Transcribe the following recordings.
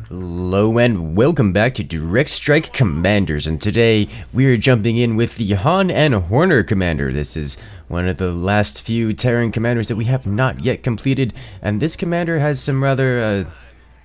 Hello and welcome back to Direct Strike Commanders, and today we're jumping in with the Han and Horner Commander. This is one of the last few Terran commanders that we have not yet completed, and this commander has some rather,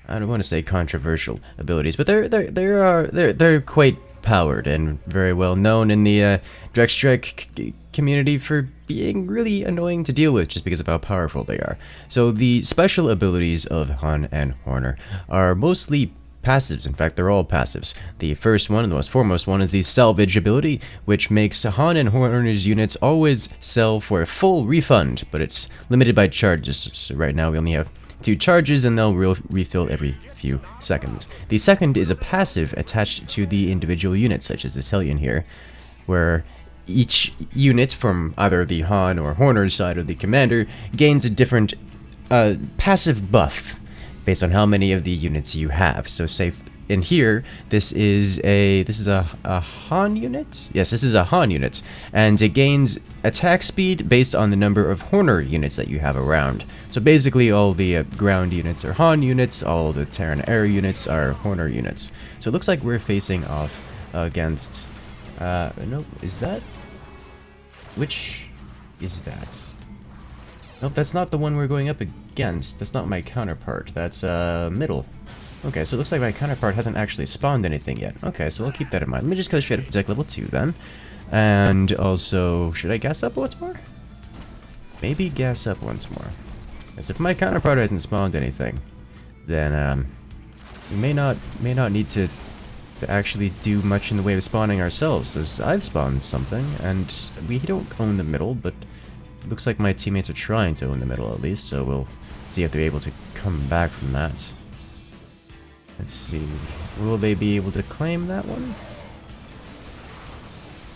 I don't want to say controversial abilities, but they're quite powered and very well known in the Direct Strike community for being really annoying to deal with just because of how powerful they are. So the special abilities of Han and Horner are mostly passives. In fact, they're all passives. The first one, the most foremost one, is the salvage ability, which makes Han and Horner's units always sell for a full refund, but it's limited by charges. So right now we only have 2 charges, and they'll refill every few seconds. The second is a passive attached to the individual units, such as this Hellion here, where each unit from either the Han or Horner side of the commander gains a different passive buff based on how many of the units you have. So say in here, this is a Han unit? Yes, this is a Han unit, and it gains attack speed based on the number of Horner units that you have around. So basically all the ground units are Han units, all the Terran air units are Horner units. So it looks like we're facing off against, no, is that? Which is that? Nope, that's not the one we're going up against. That's not my counterpart. That's, middle. Okay, so it looks like my counterpart hasn't actually spawned anything yet. Okay, so I'll keep that in mind. Let me just go straight up to deck level 2 then. And also, should I gas up once more? Maybe gas up once more. As if my counterpart hasn't spawned anything, then we may not need to actually do much in the way of spawning ourselves, as I've spawned something, and we don't own the middle, but it looks like my teammates are trying to own the middle at least, so we'll see if they're able to come back from that. Let's see, will they be able to claim that one?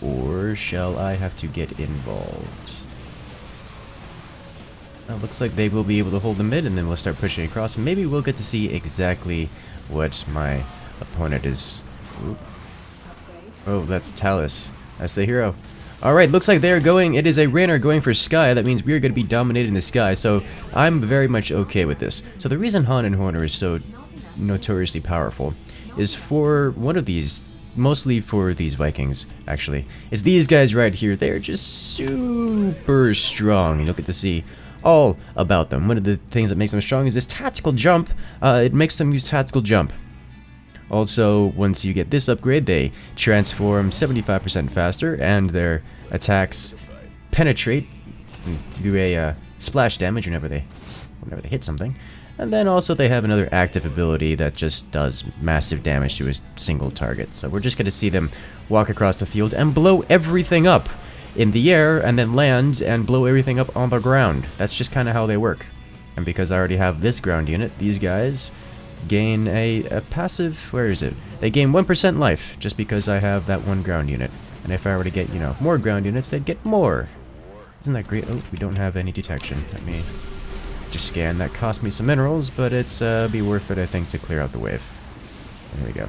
Or shall I have to get involved? It looks like they will be able to hold the mid, and then we'll start pushing across, and maybe we'll get to see exactly what my opponent is. Oop. Oh, that's Talus. That's the hero. Alright, looks like they're going, it is a Rainer going for Sky. That means we're going to be dominating the Sky, so I'm very much okay with this. So the reason Han and Horner is so notoriously powerful is for one of these, mostly for these Vikings, actually, is these guys right here. They're just super strong. You'll get to see all about them. One of the things that makes them strong is this tactical jump. It makes them use tactical jump. Also, once you get this upgrade, they transform 75% faster, and their attacks penetrate and do a splash damage whenever they hit something. And then also they have another active ability that just does massive damage to a single target. So we're just going to see them walk across the field and blow everything up in the air, and then land and blow everything up on the ground. That's just kind of how they work. And because I already have this ground unit, these guys gain a passive, where is it? They gain 1% life, just because I have that one ground unit. And if I were to get, you know, more ground units, they'd get more. Isn't that great? Oh, we don't have any detection. Let me just scan. That cost me some minerals, but it's be worth it, I think, to clear out the wave. There we go.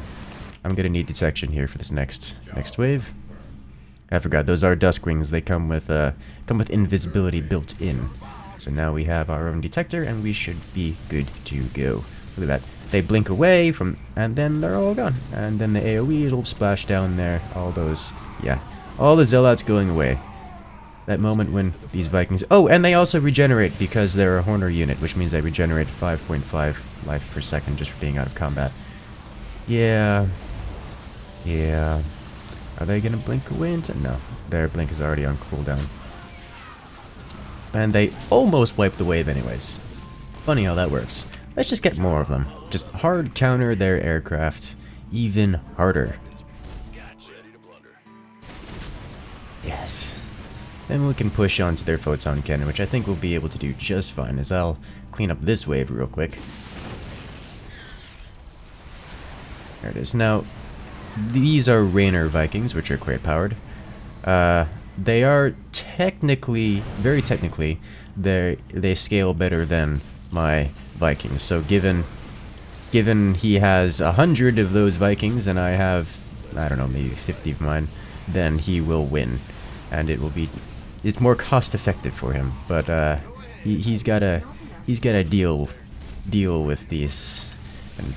I'm gonna need detection here for this next wave. I forgot, those are Duskwings. They come with invisibility built in. So now we have our own detector, and we should be good to go. Look at that. They blink away from, and then they're all gone. And then the AoE will splash down there. All those, yeah, all the Zealots going away. That moment when these Vikings... Oh, and they also regenerate because they're a Horner unit, which means they regenerate 5.5 life per second just for being out of combat. Yeah. Yeah. Are they gonna blink away into... No. Their blink is already on cooldown. And they almost wipe the wave anyways. Funny how that works. Let's just get more of them. Just hard counter their aircraft even harder. Yes. Then we can push onto their photon cannon, which I think we'll be able to do just fine, as I'll clean up this wave real quick. There it is. Now, these are Rainer Vikings, which are quite powered. They are technically, very technically, they scale better than my Vikings. So given he has 100 of those Vikings and I have, I don't know, maybe 50 of mine, then he will win, and it's more cost effective for him. But he's got to deal with these, and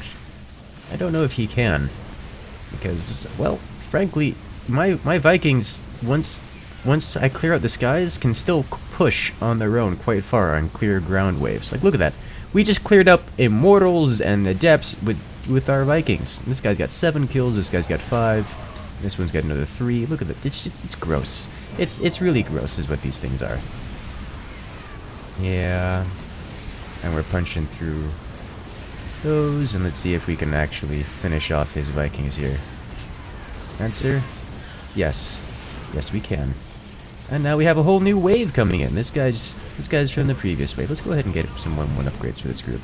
I don't know if he can. Because, well, frankly, my Vikings, once I clear out the skies, can still push on their own quite far on clear ground waves. Like, look at that. We just cleared up Immortals and Adepts with our Vikings. This guy's got 7 kills, this guy's got 5, this one's got another 3. Look at that. It's gross. It's really gross is what these things are. Yeah. And we're punching through those, and let's see if we can actually finish off his Vikings here. Answer? Yes. Yes, we can. And now we have a whole new wave coming in. This guy's from the previous wave. Let's go ahead and get some 1-1 upgrades for this group.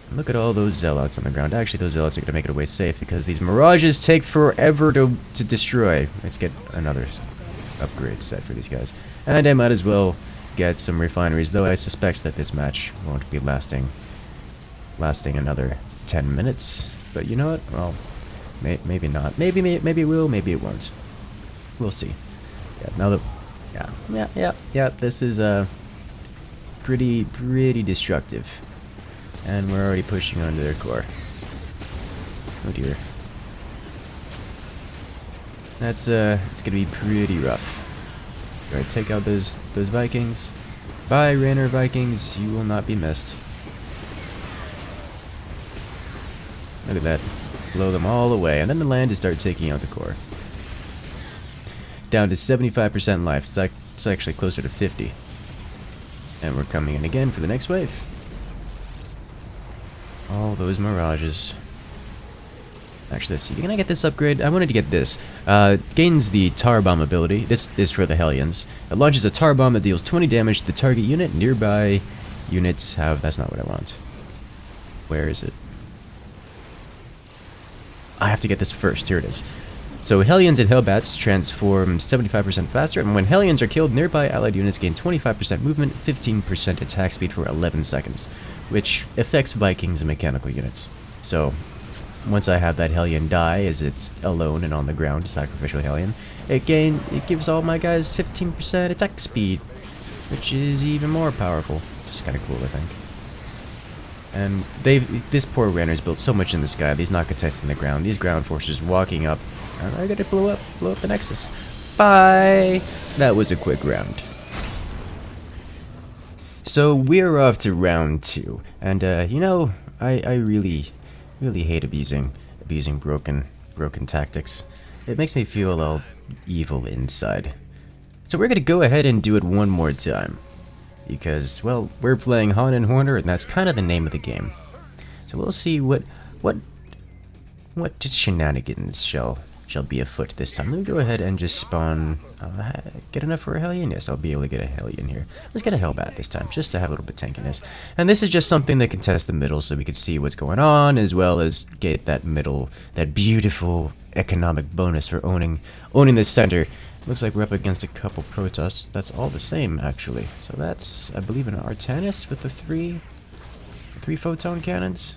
And look at all those Zealots on the ground. Actually, those Zealots are going to make it away safe because these Mirages take forever to destroy. Let's get another upgrade set for these guys. And I might as well get some refineries, though I suspect that this match won't be lasting another 10 minutes. But you know what? Well, maybe not. Maybe it will, maybe it won't. We'll see. Yeah, now that yeah, this is pretty destructive. And we're already pushing onto their core. Oh dear. That's it's gonna be pretty rough. Alright, take out those Vikings. Bye, Rainer Vikings, you will not be missed. Look at that. Blow them all away, and then the land to start taking out the core. Down to 75% life. It's actually closer to 50. And we're coming in again for the next wave. All those Mirages. Actually, let's see. Can I get this upgrade? I wanted to get this. Gains the Tar Bomb ability. This is for the Hellions. It launches a Tar Bomb that deals 20 damage to the target unit. Nearby units have... That's not what I want. Where is it? I have to get this first. Here it is. So Hellions and Hellbats transform 75% faster, and when Hellions are killed, nearby allied units gain 25% movement, 15% attack speed for 11 seconds, which affects Vikings and mechanical units. So, once I have that Hellion die, as it's alone and on the ground, sacrificial Hellion, it gives all my guys 15% attack speed, which is even more powerful. Just kind of cool, I think. And this poor Rainer's built so much in the sky. These Nakatex in the ground, these ground forces walking up. And I gotta blow up the Nexus. Bye! That was a quick round. So we're off to round 2. And you know, I really hate abusing broken tactics. It makes me feel all evil inside. So we're gonna go ahead and do it one more time. Because, well, we're playing Han and Horner, and that's kind of the name of the game. So we'll see what shenanigans shall be afoot this time. Let me go ahead and just spawn, get enough for a Hellion. Yes, I'll be able to get a Hellion here. Let's get a Hellbat this time, just to have a little bit tankiness. And this is just something that can test the middle so we can see what's going on, as well as get that middle, that beautiful economic bonus for owning the center. Looks like we're up against a couple Protoss. That's all the same, actually. So that's, I believe, an Artanis with the three photon cannons.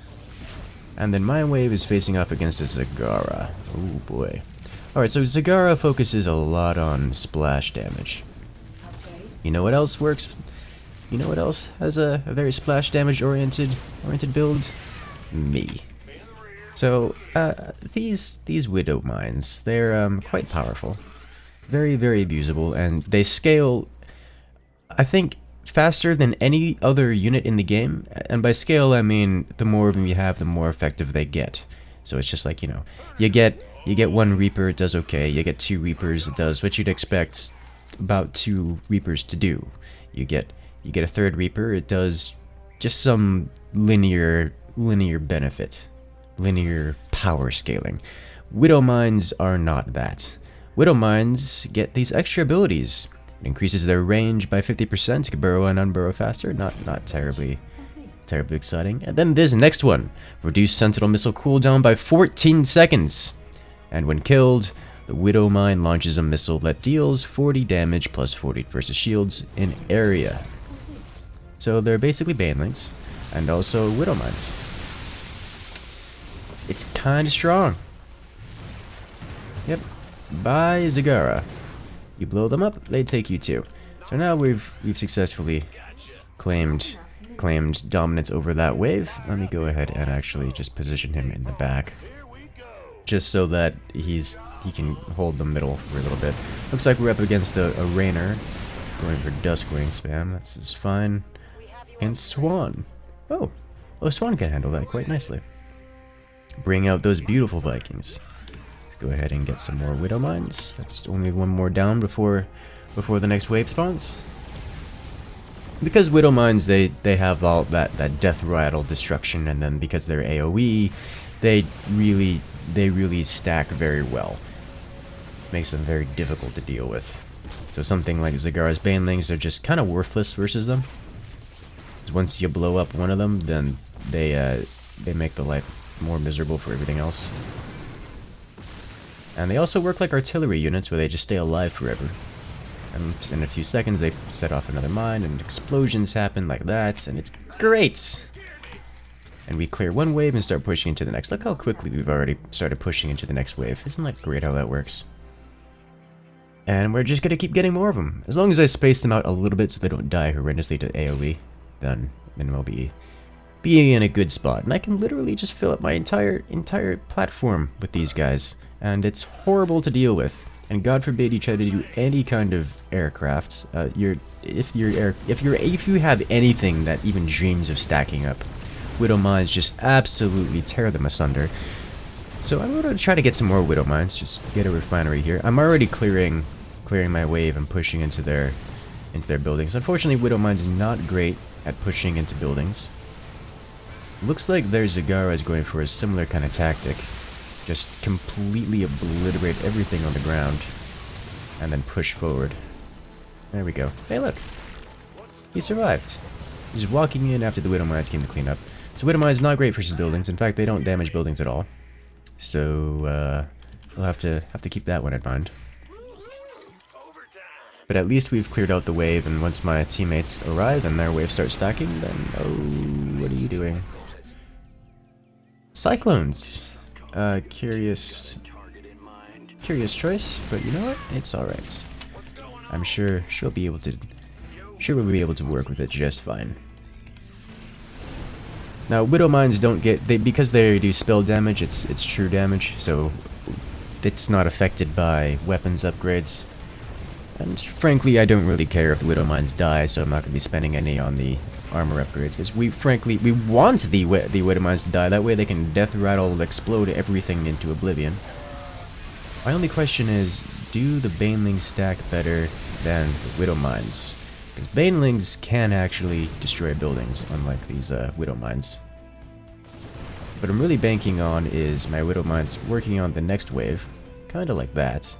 And then my wave is facing off against a Zagara. Oh boy. Alright, so Zagara focuses a lot on splash damage. You know what else works? You know what else has a very splash damage oriented build? Me. So, these Widow Mines, they're quite powerful. Very, very abusable, and they scale, I think, faster than any other unit in the game. And by scale, I mean the more of them you have, the more effective they get. So it's just like, you know, you get one Reaper, it does okay. You get 2 Reapers, it does what you'd expect about 2 Reapers to do. You get a 3rd Reaper, it does just some linear benefit, linear power scaling. Widow Mines are not that. Widow Mines get these extra abilities. It increases their range by 50%, can burrow and unburrow faster. Not terribly exciting. And then this next one, reduce Sentinel missile cooldown by 14 seconds. And when killed, the Widow Mine launches a missile that deals 40 damage plus 40 versus shields in area. So they're basically Banelings, and also Widow Mines. It's kinda strong. Yep. Bye, Zagara. You blow them up, they take you too. So now we've successfully claimed claimed dominance over that wave. Let me go ahead and actually just position him in the back, just so that he can hold the middle for a little bit. Looks like we're up against a Rainer, going for Duskwing spam. That's just fine. And Swan. Oh, Swan can handle that quite nicely. Bring out those beautiful Vikings. Let's go ahead and get some more Widow Mines. That's only one more down before the next wave spawns. Because Widow Mines, they have all that death rattle destruction, and then because they're AoE, they really stack very well. Makes them very difficult to deal with. So something like Zagara's Banelings are just kind of worthless versus them. Once you blow up one of them, then they make the life more miserable for everything else. And they also work like artillery units, where they just stay alive forever. And in a few seconds, they set off another mine, and explosions happen like that, and it's great! And we clear one wave and start pushing into the next. Look how quickly we've already started pushing into the next wave. Isn't that great how that works? And we're just gonna keep getting more of them. As long as I space them out a little bit so they don't die horrendously to AoE, then we'll be in a good spot. And I can literally just fill up my entire platform with these guys. And it's horrible to deal with. And God forbid you try to do any kind of aircraft. If you have anything that even dreams of stacking up, Widow Mines just absolutely tear them asunder. So I'm going to try to get some more Widow Mines, just get a refinery here. I'm already clearing my wave and pushing into their buildings. Unfortunately, Widow Mines is not great at pushing into buildings. Looks like their Zagara is going for a similar kind of tactic. Just completely obliterate everything on the ground and then push forward. There we go. Hey, look. He survived. He's walking in after the Widow Mines came to clean up. So Widow Mines is not great versus buildings. In fact, they don't damage buildings at all. So we'll have to keep that one in mind. But at least we've cleared out the wave, and once my teammates arrive and their wave starts stacking, then oh, what are you doing? Cyclones. Curious choice, but you know what? It's all right. I'm sure we'll be able to work with it just fine. Now, Widow Mines don't get because they do spell damage. It's true damage, so it's not affected by weapons upgrades. And frankly, I don't really care if the Widow Mines die, so I'm not going to be spending any on the armor upgrades, because we want the Widow Mines to die. That way they can death rattle, explode everything into oblivion. My only question is, do the Banelings stack better than the Widow Mines? Because Banelings can actually destroy buildings, unlike these Widow Mines. What I'm really banking on is my Widow Mines working on the next wave, kind of like that.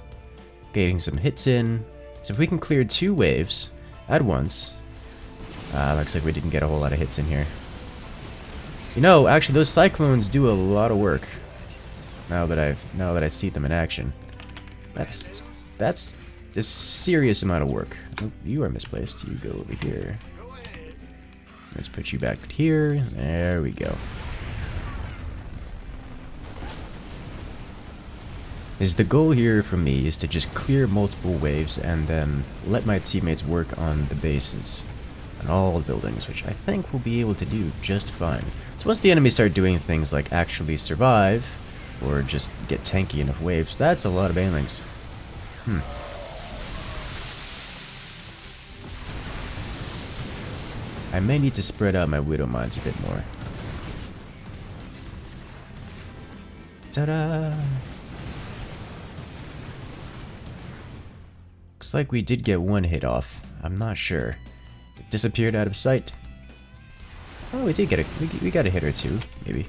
Getting some hits in. So if we can clear 2 waves at once... looks like we didn't get a whole lot of hits in here. You know, actually those Cyclones do a lot of work. Now that I see them in action. That's a serious amount of work. Oh, you are misplaced. You go over here. Let's put you back here. There we go. The goal here for me is to just clear multiple waves and then let my teammates work on the bases. On all the buildings, which I think we'll be able to do just fine. So once the enemies start doing things like actually survive, or just get tanky enough waves, that's a lot of Banelings. I may need to spread out my Widow Mines a bit more. Ta-da! Looks like we did get one hit off. I'm not sure. It disappeared out of sight. Oh, we did get we got a hit or two, maybe.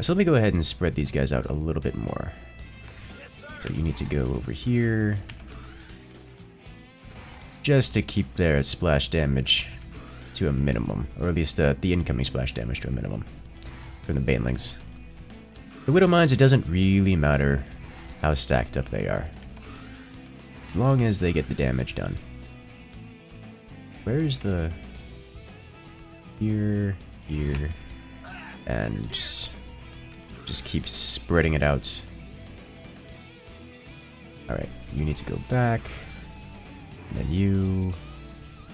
So let me go ahead and spread these guys out a little bit more. So you need to go over here. Just to keep their splash damage to a minimum. Or at least the incoming splash damage to a minimum. From the Banelings. The Widow Mines, it doesn't really matter how stacked up they are. As long as they get the damage done. Where's the... Here, and just keep spreading it out. Alright, you need to go back. And then you...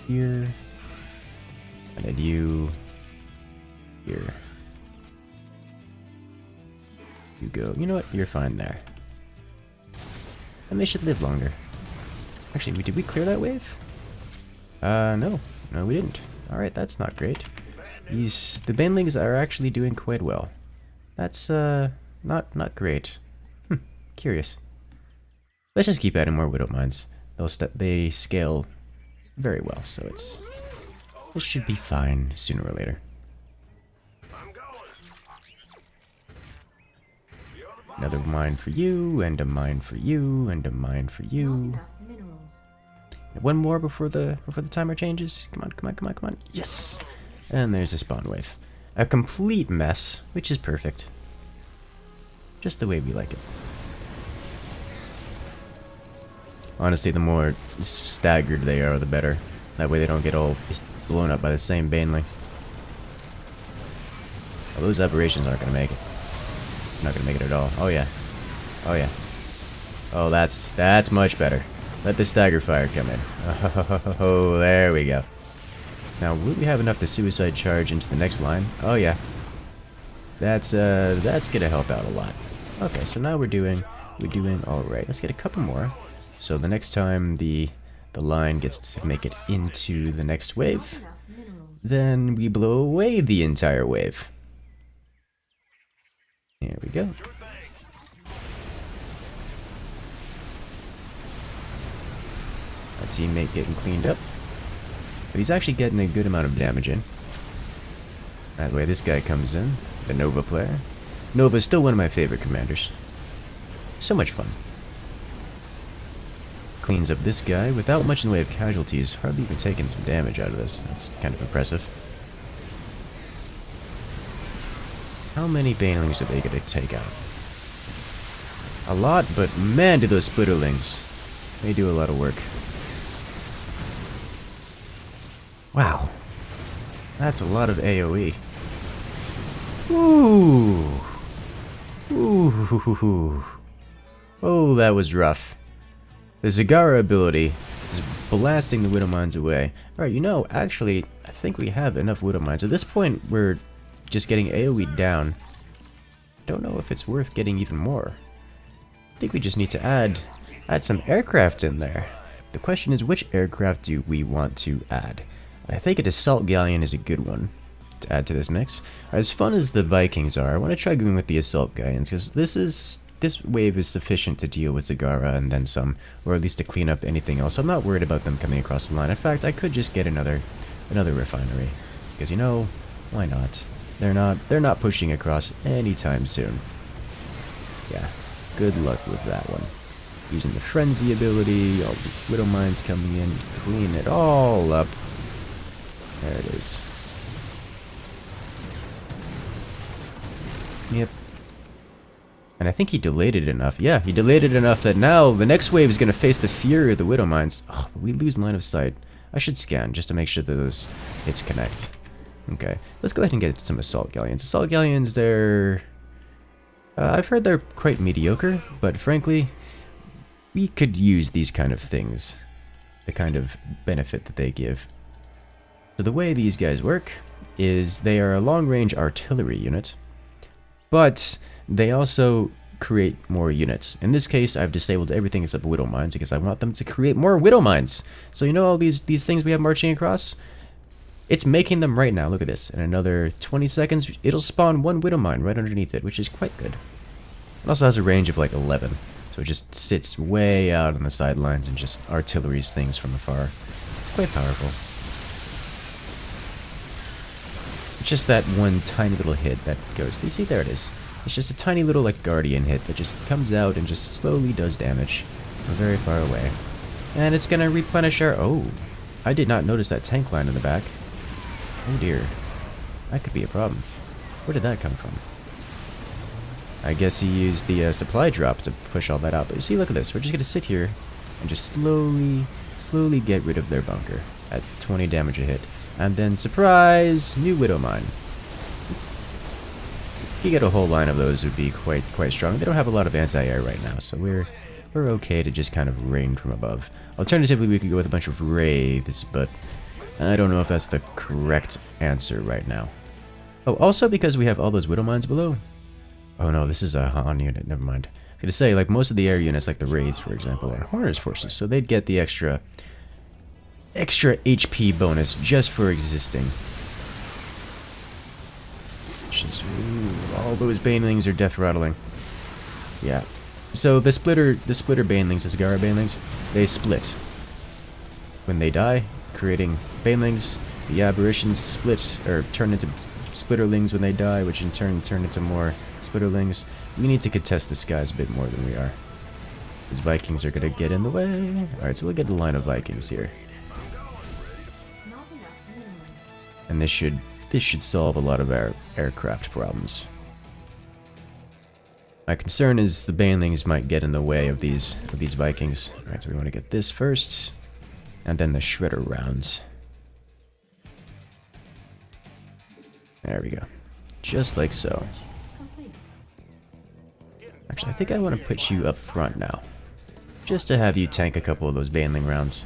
Here. And then you... Here. You go. You know what? You're fine there. And they should live longer. Actually, did we clear that wave? No. No, we didn't. Alright, that's not great. The banelings are actually doing quite well. That's, not great. Curious. Let's just keep adding more Widow Mines. They scale very well, so this should be fine sooner or later. Another mine for you, and a mine for you, and a mine for you. One more before the timer changes. Come on, come on, come on, come on. Yes! And there's a spawn wave. A complete mess, which is perfect. Just the way we like it. Honestly, the more staggered they are, the better. That way they don't get all blown up by the same baneling. Well, those aberrations aren't going to make it. Not going to make it at all. Oh, yeah. Oh, yeah. Oh, that's much better. Let the stagger fire come in. Oh, there we go. Now, will we have enough to suicide charge into the next line? Oh, yeah. That's going to help out a lot. Okay, so now we're doing all right. Let's get a couple more. So the next time the line gets to make it into the next wave, then we blow away the entire wave. Here we go. Our teammate getting cleaned up. But he's actually getting a good amount of damage in. That way this guy comes in, the Nova player. Nova is still one of my favorite commanders. So much fun. Cleans up this guy without much in the way of casualties, hardly even taking some damage out of this. That's kind of impressive. How many banelings are they going to take out? A lot, but man, do those splitterlings. They do a lot of work. Wow. That's a lot of AoE. Ooh. Ooh. Oh, that was rough. The Zagara ability is blasting the Widow Mines away. Alright, you know, actually, I think we have enough Widow Mines. At this point, we're just getting AoE down. Don't know if it's worth getting even more. I think we just need to add some aircraft in there. The question is, which aircraft do we want to add? I think an Assault Galleon is a good one to add to this mix. As fun as the Vikings are, I want to try going with the Assault Galleons, because this wave is sufficient to deal with Zagara and then some, or at least to clean up anything else. I'm not worried about them coming across the line. In fact, I could just get another refinery, because, you know, why not? They're not pushing across anytime soon. Yeah, good luck with that one. Using the Frenzy ability, all the Widow Mines coming in, clean it all up. There it is. Yep. And I think he delayed it enough. Yeah, he delayed it enough that now the next wave is going to face the fury of the Widow Mines. Oh, but we lose line of sight. I should scan just to make sure that those hits connect. Okay, let's go ahead and get some Assault Galleons. Assault Galleons, they're... I've heard they're quite mediocre, but frankly, we could use these kind of things. The kind of benefit that they give. So the way these guys work is they are a long-range artillery unit, but they also create more units. In this case, I've disabled everything except Widow Mines because I want them to create more Widow Mines. So you know all these things we have marching across? It's making them right now. Look at this. In another 20 seconds, it'll spawn one Widow Mine right underneath it, which is quite good. It also has a range of like 11, so it just sits way out on the sidelines and just artilleries things from afar. It's quite powerful. It's just that one tiny little hit that goes. You see, there it is. It's just a tiny little like Guardian hit that just comes out and just slowly does damage from very far away. And it's gonna replenish our... Oh, I did not notice that tank line in the back. Oh dear. That could be a problem. Where did that come from? I guess he used the supply drop to push all that out. But you see, look at this. We're just gonna sit here and just slowly get rid of their bunker at 20 damage a hit. And then, surprise, new Widow Mine. If you get a whole line of those, it would be quite strong. They don't have a lot of anti-air right now, so we're okay to just kind of rain from above. Alternatively, we could go with a bunch of wraiths, but I don't know if that's the correct answer right now. Oh, also because we have all those Widow Mines below. Oh no, this is a Han unit, never mind. I was gonna say, like, most of the air units, like the Wraiths, for example, are Horner's forces, so they'd get the extra HP bonus just for existing. Just, ooh, all those Banelings are death rattling. Yeah. So the splitter Banelings, the Sagara Banelings, they split when they die, creating Banelings. The aberrations split, or turn into Splitterlings when they die, which in turn turn into more Splitterlings. We need to contest the skies a bit more than we are. These Vikings are gonna get in the way. Alright, so we'll get a line of Vikings here. And this should solve a lot of our aircraft problems. My concern is the Banelings might get in the way of these Vikings. Alright, so we want to get this first, and then the Shredder rounds. There we go. Just like so. Actually, I think I want to put you up front now. Just to have you tank a couple of those Baneling rounds.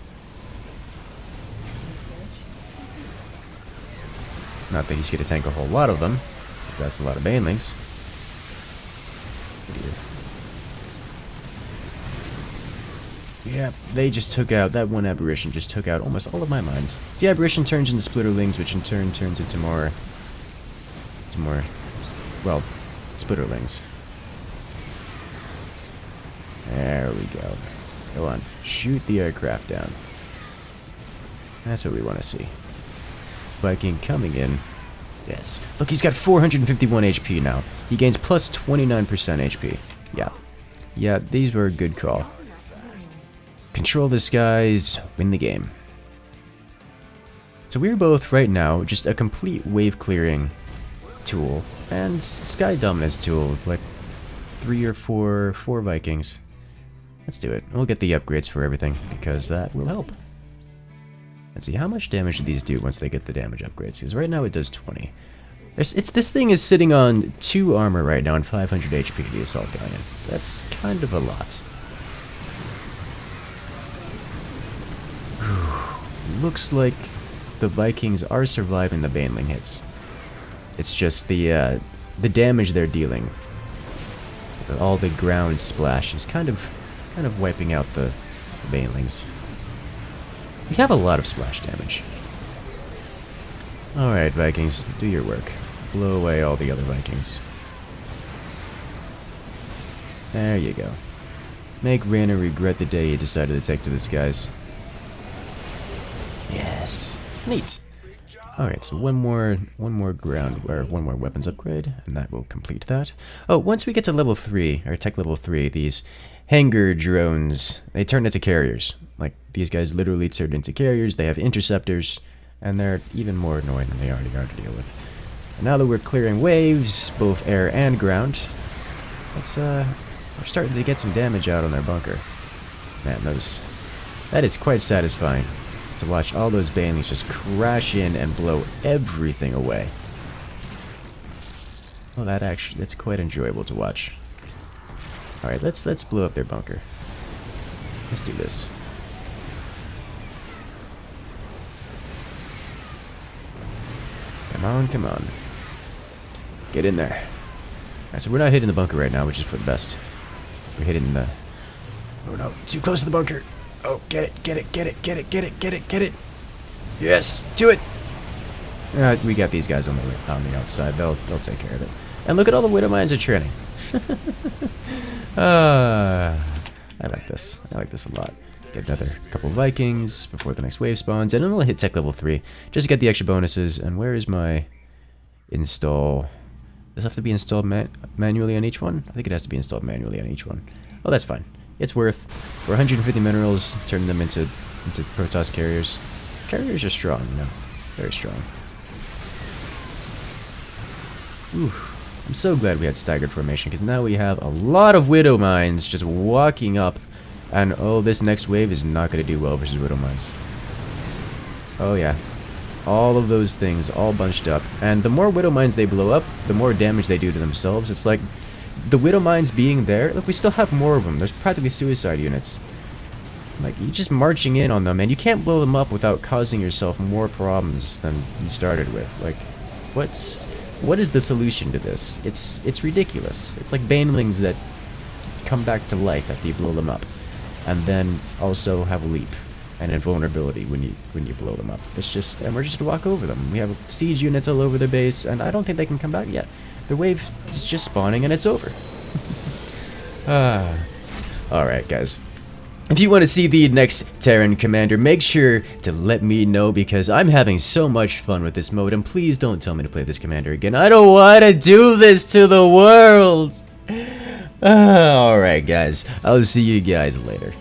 Not that he's going to tank a whole lot of them. That's a lot of Banelings. Yeah, they just took out, that one aberration just took out almost all of my mines. See, aberration turns into Splitterlings, which in turn turns into more, well, Splitterlings. There we go. Go on, shoot the aircraft down. That's what we want to see. Viking coming in. Yes. Look, he's got 451 HP now. He gains plus 29% HP. Yeah. Yeah, these were a good call. Control the skies, win the game. So we're both, right now, just a complete wave clearing tool and sky dominance tool with like 3 or 4 Vikings. Let's do it. We'll get the upgrades for everything because that will help. Let's see, how much damage do these do once they get the damage upgrades? Because right now it does 20. This thing is sitting on 2 armor right now and 500 HP, the Assault Galleon. That's kind of a lot. Looks like the Vikings are surviving the Baneling hits. It's just the damage they're dealing. All the ground splash is kind of wiping out the Banelings. We have a lot of splash damage. Alright, Vikings, do your work. Blow away all the other Vikings. There you go. Make Raynor regret the day he decided to take to the skies. Yes. Neat. Alright, so one more weapons upgrade, and that will complete that. Oh, once we get to level 3, or tech level 3, these hangar drones, they turn into carriers. Like, these guys literally turn into carriers, they have interceptors, and they're even more annoying than they already are to deal with. And now that we're clearing waves, both air and ground, we're starting to get some damage out on their bunker. Man, that is quite satisfying. To watch all those Banelings just crash in and blow everything away. Well, that's quite enjoyable to watch. Alright, let's blow up their bunker. Let's do this. Come on, come on. Get in there. Alright, so we're not hitting the bunker right now, which is for the best. We're hitting the... Oh no, too close to the bunker. Oh, get it, get it, get it, get it, get it, get it, get it. Yes, do it. We got these guys on the outside. They'll take care of it. And look at all the Widow Mines are training. I like this. I like this a lot. Get another couple of Vikings before the next wave spawns, and then we'll hit tech level 3 just to get the extra bonuses. And where is my install? Does it have to be installed manually on each one? I think it has to be installed manually on each one. Oh, that's fine. It's worth. For 150 minerals, turn them into Protoss carriers. Carriers are strong, you know. Very strong. Ooh. I'm so glad we had staggered formation, because now we have a lot of Widow Mines just walking up. And oh, this next wave is not going to do well versus Widow Mines. Oh yeah. All of those things all bunched up. And the more Widow Mines they blow up, the more damage they do to themselves. It's like... The Widow Mines being there, look, we still have more of them. There's practically suicide units. Like, you're just marching in on them, and you can't blow them up without causing yourself more problems than you started with. Like, What is the solution to this? It's ridiculous. It's like banelings that come back to life after you blow them up, and then also have a leap and invulnerability when you blow them up. It's just, and we're just gonna walk over them. We have siege units all over their base, and I don't think they can come back yet. The wave is just spawning and it's over. Alright guys. If you want to see the next Terran commander, make sure to let me know, because I'm having so much fun with this mode, and please don't tell me to play this commander again. I don't want to do this to the world! Alright guys, I'll see you guys later.